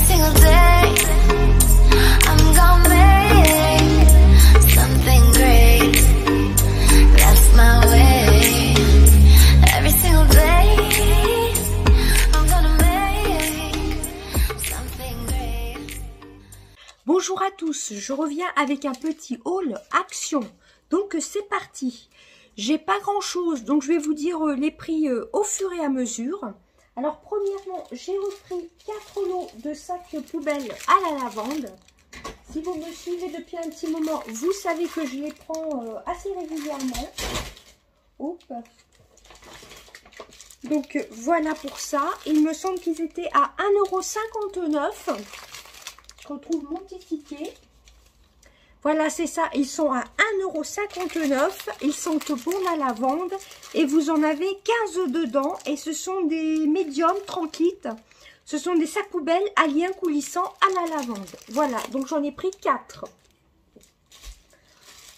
single day I'm gonna make something great. That's my way. Every single day I'm gonna make something great. Bonjour à tous, je reviens avec un petit haul action. Donc c'est parti. J'ai pas grand chose, donc je vais vous dire les prix au fur et à mesure. Alors premièrement, j'ai repris 4 lots de sacs poubelles à la lavande. Si vous me suivez depuis un petit moment, vous savez que je les prends assez régulièrement. Hop. Donc voilà pour ça. Il me semble qu'ils étaient à 1,59 €. Je retrouve mon petit ticket. Voilà, c'est ça. Ils sont à 1,59 €. Ils sont pour la lavande. Et vous en avez 15 dedans. Et ce sont des médiums 30 litres. Ce sont des sacs poubelles à lien coulissant à la lavande. Voilà, donc j'en ai pris 4.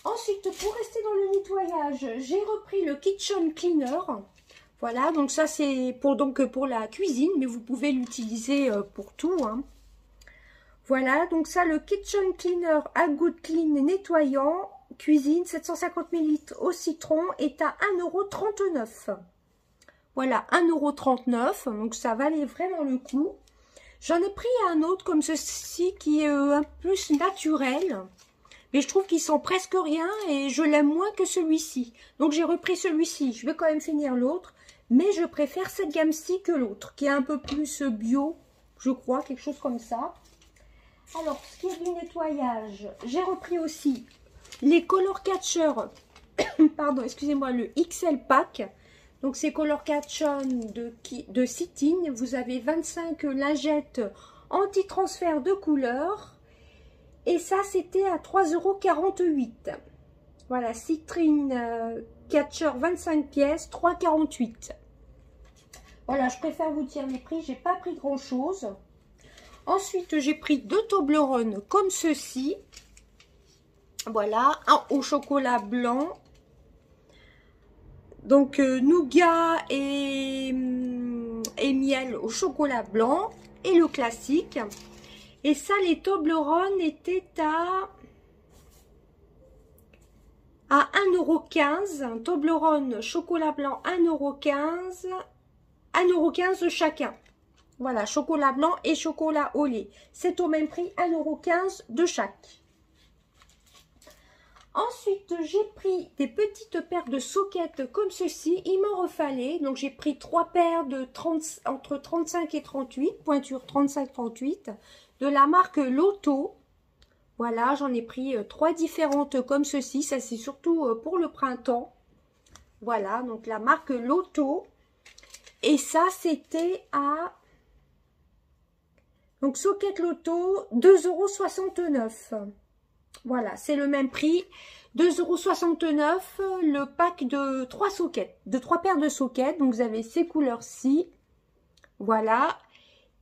Ensuite, pour rester dans le nettoyage, j'ai repris le Kitchen Cleaner. Voilà, donc ça c'est pour la cuisine, mais vous pouvez l'utiliser pour tout, hein. Voilà, donc ça, le Kitchen Cleaner à Good Clean nettoyant, cuisine, 750 ml au citron, est à 1,39 €. Voilà, 1,39 €, donc ça valait vraiment le coup. J'en ai pris un autre comme ceci qui est un peu plus naturel, mais je trouve qu'ils sont presque rien et je l'aime moins que celui-ci. Donc j'ai repris celui-ci, je vais quand même finir l'autre, mais je préfère cette gamme-ci que l'autre, qui est un peu plus bio, je crois, quelque chose comme ça. Alors, ce qui est du nettoyage, j'ai repris aussi les Color Catcher, pardon, excusez-moi, le XL Pack. Donc, c'est Color Catcher de Citrine. Vous avez 25 lingettes anti-transfert de couleur. Et ça, c'était à 3,48 €. Voilà, Citrine Catcher 25 pièces, 3,48 €. Voilà, je préfère vous dire les prix, j'ai pas pris grand-chose. Ensuite, j'ai pris 2 Toblerone comme ceci. Voilà, un au chocolat blanc. Donc, nougat et miel au chocolat blanc. Et le classique. Et ça, les Toblerone étaient à 1,15 €. Toblerone chocolat blanc, 1,15 €. 1,15 € chacun. Voilà, chocolat blanc et chocolat au lait. C'est au même prix, 1,15 € de chaque. Ensuite, j'ai pris des petites paires de soquettes comme ceci. Il m'en refallait. Donc, j'ai pris 3 paires de entre 35 et 38, pointure 35-38, de la marque Lotto. Voilà, j'en ai pris 3 différentes comme ceci. Ça, c'est surtout pour le printemps. Voilà, donc la marque Lotto. Et ça, c'était à... Donc, socket Lotto, 2,69 €. Voilà, c'est le même prix. 2,69 € le pack de 3 sockets, de 3 paires de sockets. Donc, vous avez ces couleurs-ci. Voilà.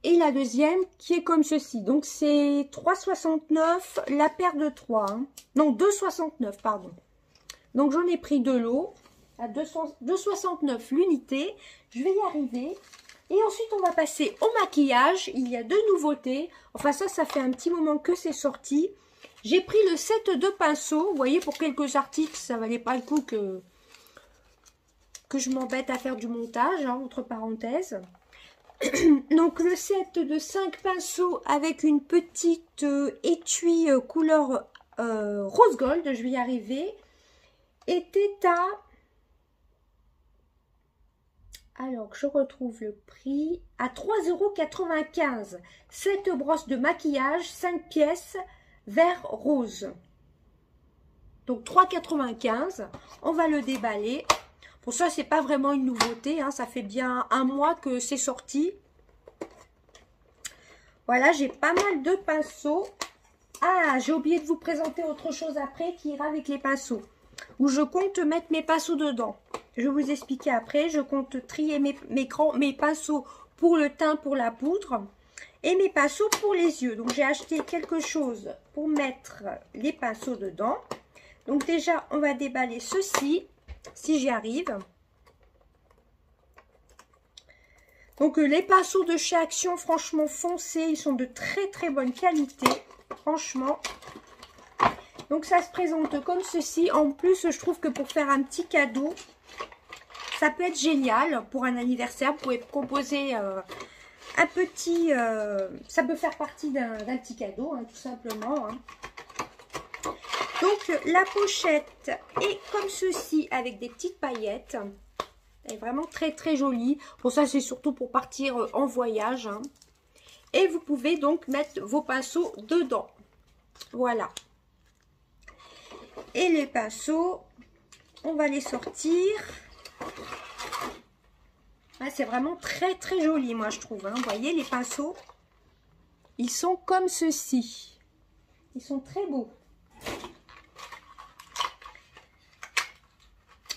Et la deuxième qui est comme ceci. Donc, c'est 3,69 € la paire de 3. Hein. Non, 2,69 €, pardon. Donc, j'en ai pris 2 lots à 2,69 € l'unité. Je vais y arriver. Et ensuite, on va passer au maquillage. Il y a 2 nouveautés. Enfin, ça fait un petit moment que c'est sorti. J'ai pris le set de pinceaux. Vous voyez, pour quelques articles, ça valait pas le coup que je m'embête à faire du montage, hein, entre parenthèses. Donc, le set de 5 pinceaux avec une petite étui couleur rose gold, je vais y arriver, était à... Alors, je retrouve le prix à 3,95 €. Cette brosse de maquillage, 5 pièces, vert rose. Donc, 3,95 €. On va le déballer. Pour ça, c'est pas vraiment une nouveauté. Hein, ça fait bien un mois que c'est sorti. Voilà, j'ai pas mal de pinceaux. Ah, j'ai oublié de vous présenter autre chose après qui ira avec les pinceaux. Où je compte mettre mes pinceaux dedans. Je vais vous expliquer après. Je compte trier mes pinceaux pour le teint, pour la poudre. Et mes pinceaux pour les yeux. Donc, j'ai acheté quelque chose pour mettre les pinceaux dedans. Donc, déjà, on va déballer ceci, si j'y arrive. Donc les pinceaux de chez Action, franchement foncés, ils sont de très très bonne qualité, franchement. Donc ça se présente comme ceci. En plus, je trouve que pour faire un petit cadeau, ça peut être génial pour un anniversaire. Vous pouvez composer un petit... ça peut faire partie d'un petit cadeau, hein, tout simplement. Hein. Donc la pochette est comme ceci, avec des petites paillettes. Elle est vraiment très très jolie. Bon, ça c'est surtout pour partir en voyage. Hein. Et vous pouvez donc mettre vos pinceaux dedans. Voilà. Et les pinceaux, on va les sortir. Ah, c'est vraiment très très joli, moi je trouve. Hein. Vous voyez, les pinceaux, ils sont comme ceci. Ils sont très beaux.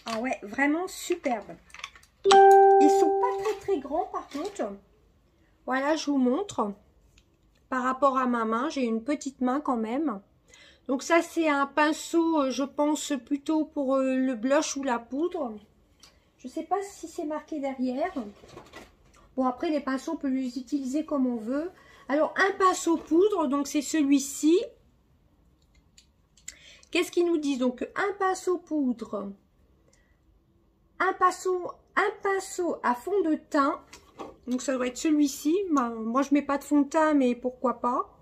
Ah ouais, vraiment superbe. Ils sont pas très très grands par contre. Voilà, je vous montre. Par rapport à ma main, j'ai une petite main quand même. Donc ça c'est un pinceau, je pense plutôt pour le blush ou la poudre. Je sais pas si c'est marqué derrière. Bon, après les pinceaux on peut les utiliser comme on veut. Alors un pinceau poudre, donc c'est celui-ci. Qu'est-ce qu'ils nous disent? Donc un pinceau poudre, un pinceau à fond de teint. Donc ça doit être celui-ci. Ben, moi je mets pas de fond de teint, mais pourquoi pas.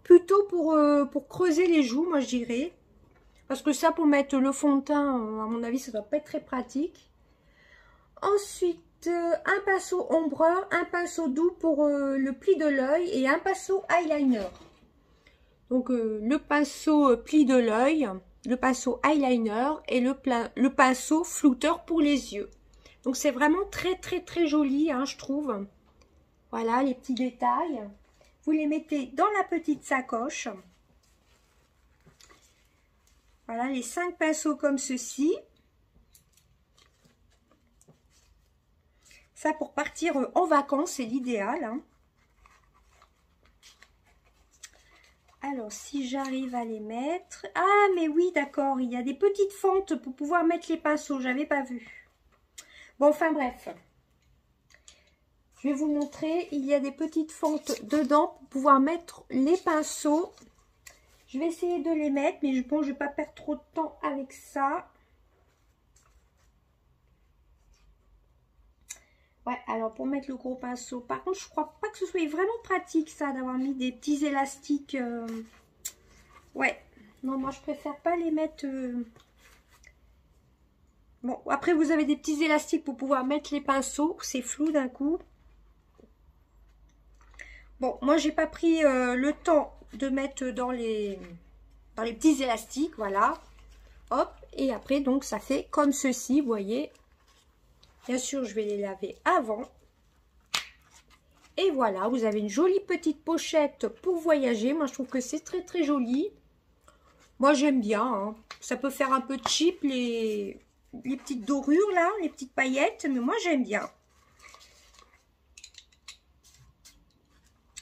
Plutôt pour creuser les joues, moi je dirais. Parce que ça, pour mettre le fond de teint, à mon avis, ça doit pas être très pratique. Ensuite, un pinceau ombreur, un pinceau doux pour le pli de l'œil et un pinceau eyeliner. Donc le pinceau pli de l'œil, le pinceau eyeliner et le pinceau flouteur pour les yeux. Donc c'est vraiment très très très joli, hein, je trouve. Voilà les petits détails. Vous les mettez dans la petite sacoche. Voilà les 5 pinceaux comme ceci. Ça pour partir en vacances, c'est l'idéal. Hein. Alors si j'arrive à les mettre... Ah mais oui d'accord, il y a des petites fentes pour pouvoir mettre les pinceaux, j'avais pas vu. Bon enfin bref. Je vais vous montrer, il y a des petites fentes dedans pour pouvoir mettre les pinceaux. Je vais essayer de les mettre, mais bon, je ne vais pas perdre trop de temps avec ça. Ouais, alors pour mettre le gros pinceau, par contre, je crois pas que ce soit vraiment pratique ça, d'avoir mis des petits élastiques. Ouais, non, moi je préfère pas les mettre... Bon, après vous avez des petits élastiques pour pouvoir mettre les pinceaux, c'est flou d'un coup. Bon, moi j'ai pas pris le temps de mettre dans les petits élastiques, voilà. Hop, et après donc ça fait comme ceci, vous voyez. Bien sûr, je vais les laver avant. Et voilà, vous avez une jolie petite pochette pour voyager. Moi je trouve que c'est très très joli. Moi j'aime bien, hein. Ça peut faire un peu cheap les petites dorures là, les petites paillettes, mais moi j'aime bien.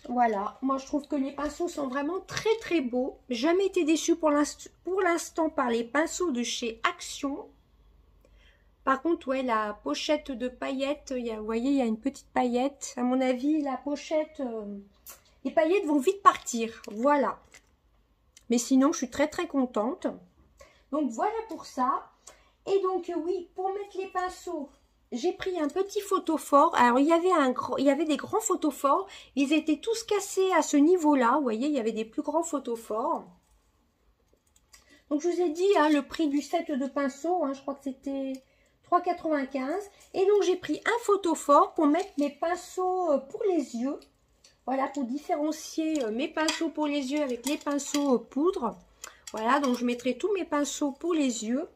Voilà, moi je trouve que les pinceaux sont vraiment très très beaux. Jamais été déçue pour l'instant par les pinceaux de chez Action. Par contre, ouais, la pochette de paillettes, vous voyez, il y a une petite paillette. À mon avis, la pochette, les paillettes vont vite partir. Voilà. Mais sinon, je suis très très contente. Donc voilà pour ça. Et donc oui, pour mettre les pinceaux... J'ai pris un petit photophore. Alors, il y avait des grands photophores. Ils étaient tous cassés à ce niveau-là. Vous voyez, il y avait des plus grands photophores. Donc, je vous ai dit, hein, le prix du set de pinceaux, hein, je crois que c'était 3,95 €. Et donc, j'ai pris un photophore pour mettre mes pinceaux pour les yeux. Voilà, pour différencier mes pinceaux pour les yeux avec les pinceaux poudre. Voilà, donc je mettrai tous mes pinceaux pour les yeux.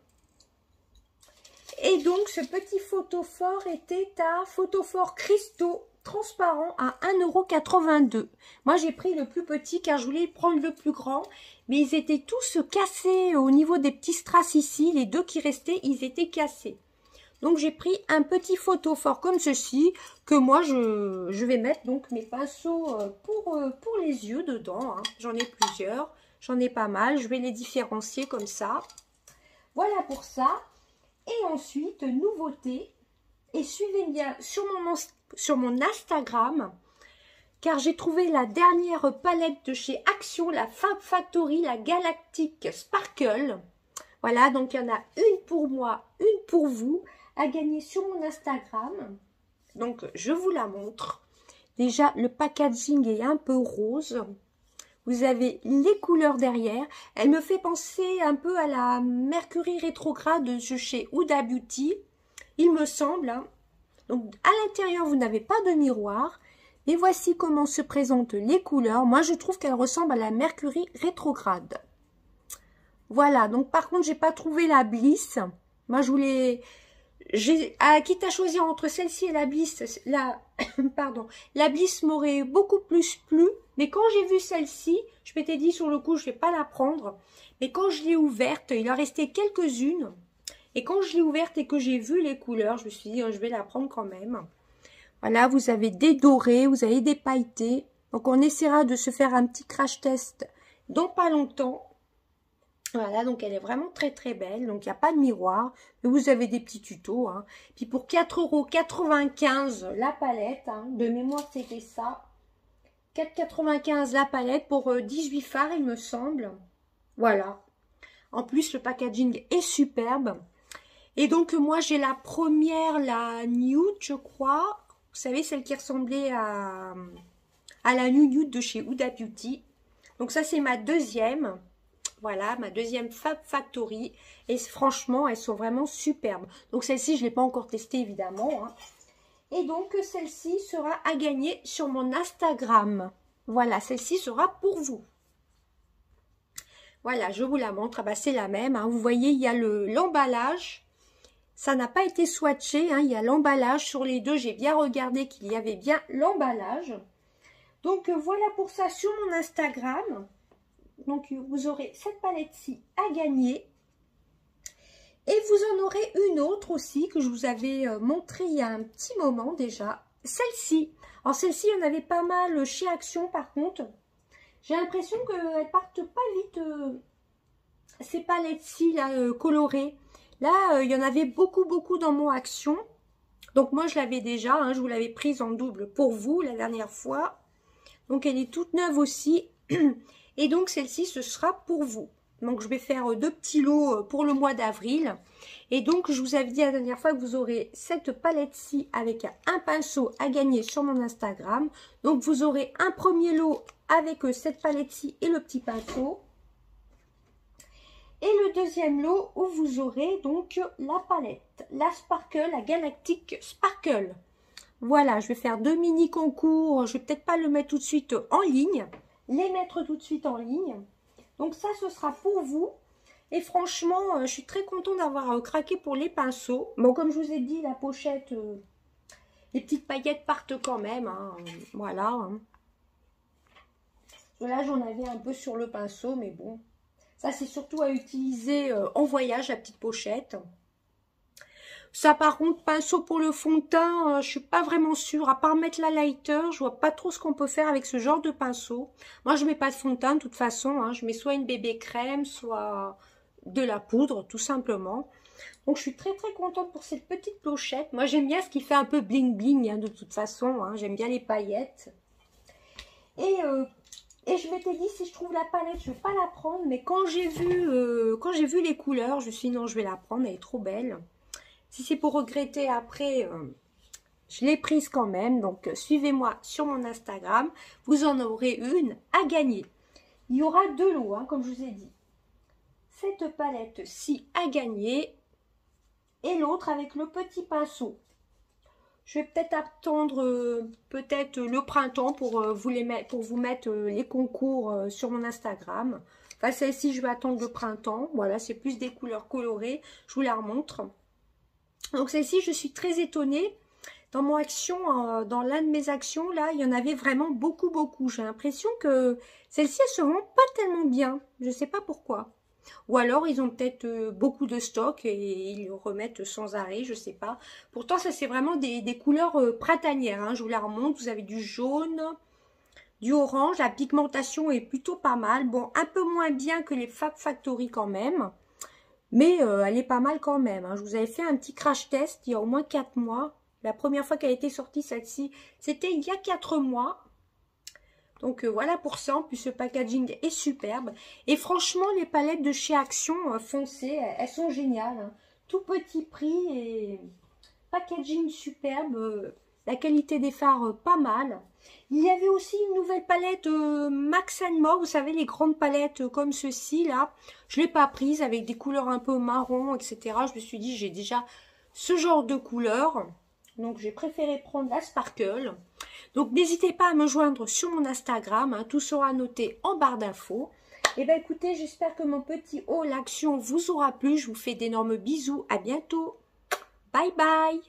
Et donc, ce petit photophore était à photophore cristaux transparent à 1,82 €. Moi, j'ai pris le plus petit car je voulais prendre le plus grand. Mais ils étaient tous cassés au niveau des petits strass ici. Les deux qui restaient, ils étaient cassés. Donc, j'ai pris un petit photophore comme ceci que moi, je vais mettre donc mes pinceaux pour les yeux dedans. Hein. J'en ai plusieurs. J'en ai pas mal. Je vais les différencier comme ça. Voilà pour ça. Et ensuite, nouveauté, Et suivez bien sur mon Instagram, car j'ai trouvé la dernière palette de chez Action, la Fab Factory, la Galactic Sparkle. Voilà, donc il y en a une pour moi, une pour vous, à gagner sur mon Instagram. Donc je vous la montre. Déjà, le packaging est un peu rose. Vous avez les couleurs derrière. Elle me fait penser un peu à la Mercury rétrograde de chez Huda Beauty, il me semble. Hein. Donc à l'intérieur, vous n'avez pas de miroir. Et voici comment se présentent les couleurs. Moi, je trouve qu'elle ressemble à la Mercury rétrograde. Voilà, donc par contre, j'ai pas trouvé la Bliss. Moi, je voulais... quitte à choisir entre celle-ci et la Bliss, la Bliss m'aurait beaucoup plus plu. Mais quand j'ai vu celle-ci, je m'étais dit sur le coup, je vais pas la prendre. Mais quand je l'ai ouverte, il en restait quelques-unes. Et quand je l'ai ouverte et que j'ai vu les couleurs, je me suis dit, je vais la prendre quand même. Voilà, vous avez des dorés, vous avez des pailletés. Donc, on essaiera de se faire un petit crash test dans pas longtemps. Voilà, donc elle est vraiment très très belle. Donc, il n'y a pas de miroir. Mais vous avez des petits tutos. Hein. Puis, pour 4,95 € la palette, hein, de mémoire, c'était ça. 4,95 € la palette pour 18 fards, il me semble. Voilà. En plus, le packaging est superbe. Et donc, moi, j'ai la première, la Nude, je crois. Vous savez, celle qui ressemblait à la Nude de chez Huda Beauty. Donc, ça, c'est ma deuxième. Voilà, ma deuxième Fab Factory. Et franchement, elles sont vraiment superbes. Donc, celle-ci, je ne l'ai pas encore testée, évidemment. Hein. Et donc, celle-ci sera à gagner sur mon Instagram. Voilà, celle-ci sera pour vous. Voilà, je vous la montre. Ah bah, c'est la même. Hein. Vous voyez, il y a l'emballage. Ça n'a pas été swatché. Hein. Il y a l'emballage sur les deux. J'ai bien regardé qu'il y avait bien l'emballage. Donc, voilà pour ça sur mon Instagram. Donc, vous aurez cette palette-ci à gagner. Et vous en aurez une autre aussi que je vous avais montré il y a un petit moment déjà. Celle-ci. Alors, celle-ci, il y en avait pas mal chez Action par contre. J'ai l'impression qu'elles partent pas vite, ces palettes-ci là, colorées. Là, il y en avait beaucoup dans mon Action. Donc, moi, je l'avais déjà. Hein, je vous l'avais prise en double pour vous la dernière fois. Donc, elle est toute neuve aussi. Et donc, celle-ci, ce sera pour vous. Donc, je vais faire 2 petits lots pour le mois d'avril. Et donc, je vous avais dit la dernière fois que vous aurez cette palette-ci avec un pinceau à gagner sur mon Instagram. Donc, vous aurez un premier lot avec cette palette-ci et le petit pinceau. Et le deuxième lot où vous aurez donc la palette, la Sparkle, la Galactic Sparkle. Voilà, je vais faire 2 mini concours. Je vais peut-être pas le mettre tout de suite en ligne. Les mettre tout de suite en ligne. Donc ça, ce sera pour vous. Et franchement, je suis très contente d'avoir craqué pour les pinceaux. Bon, comme je vous ai dit, la pochette, les petites paillettes partent quand même. Hein. Voilà. Hein. Là, j'en avais un peu sur le pinceau, mais bon. Ça, c'est surtout à utiliser en voyage, la petite pochette. Ça, par contre, pinceau pour le fond de teint, je suis pas vraiment sûre. À part mettre la lighter, je vois pas trop ce qu'on peut faire avec ce genre de pinceau. Moi, je mets pas de fond de teint de toute façon. Hein. Je mets soit une bébé crème, soit de la poudre, tout simplement. Donc, je suis très contente pour cette petite pochette. Moi, j'aime bien ce qui fait un peu bling bling, hein, de toute façon. Hein. J'aime bien les paillettes. Et je m'étais dit, si je trouve la palette, je vais pas la prendre. Mais quand j'ai vu les couleurs, je me suis dit, non, je vais la prendre, elle est trop belle. Si c'est pour regretter après, je l'ai prise quand même. Donc, suivez-moi sur mon Instagram. Vous en aurez une à gagner. Il y aura 2 lots, hein, comme je vous ai dit. Cette palette-ci à gagner. Et l'autre avec le petit pinceau. Je vais peut-être attendre le printemps pour vous mettre les concours sur mon Instagram. Enfin, celle-ci, je vais attendre le printemps. Voilà, c'est plus des couleurs colorées. Je vous la remontre. Donc celle-ci, je suis très étonnée. Dans mon action, dans l'un de mes actions, là, il y en avait vraiment beaucoup. J'ai l'impression que celle-ci, elle se vend pas tellement bien. Je ne sais pas pourquoi. Ou alors, ils ont peut-être beaucoup de stock et ils le remettent sans arrêt, je ne sais pas. Pourtant, ça, c'est vraiment des couleurs printanières. Hein. Je vous la remonte. Vous avez du jaune, du orange. La pigmentation est plutôt pas mal. Bon, un peu moins bien que les Fab Factory quand même. Mais elle est pas mal quand même. Hein. Je vous avais fait un petit crash test il y a au moins 4 mois. La première fois qu'elle était sortie, celle-ci, c'était il y a 4 mois. Donc voilà pour ça, en plus ce packaging est superbe. Et franchement, les palettes de chez Action foncées, elles sont géniales. Hein. Tout petit prix et packaging superbe. La qualité des fards pas mal. Il y avait aussi une nouvelle palette Max & More, vous savez les grandes palettes comme ceci là. Je ne l'ai pas prise avec des couleurs un peu marron, etc. Je me suis dit j'ai déjà ce genre de couleurs. Donc j'ai préféré prendre la Sparkle. Donc n'hésitez pas à me joindre sur mon Instagram, hein, tout sera noté en barre d'infos. Et bien écoutez, j'espère que mon petit haul action vous aura plu. Je vous fais d'énormes bisous, à bientôt. Bye bye.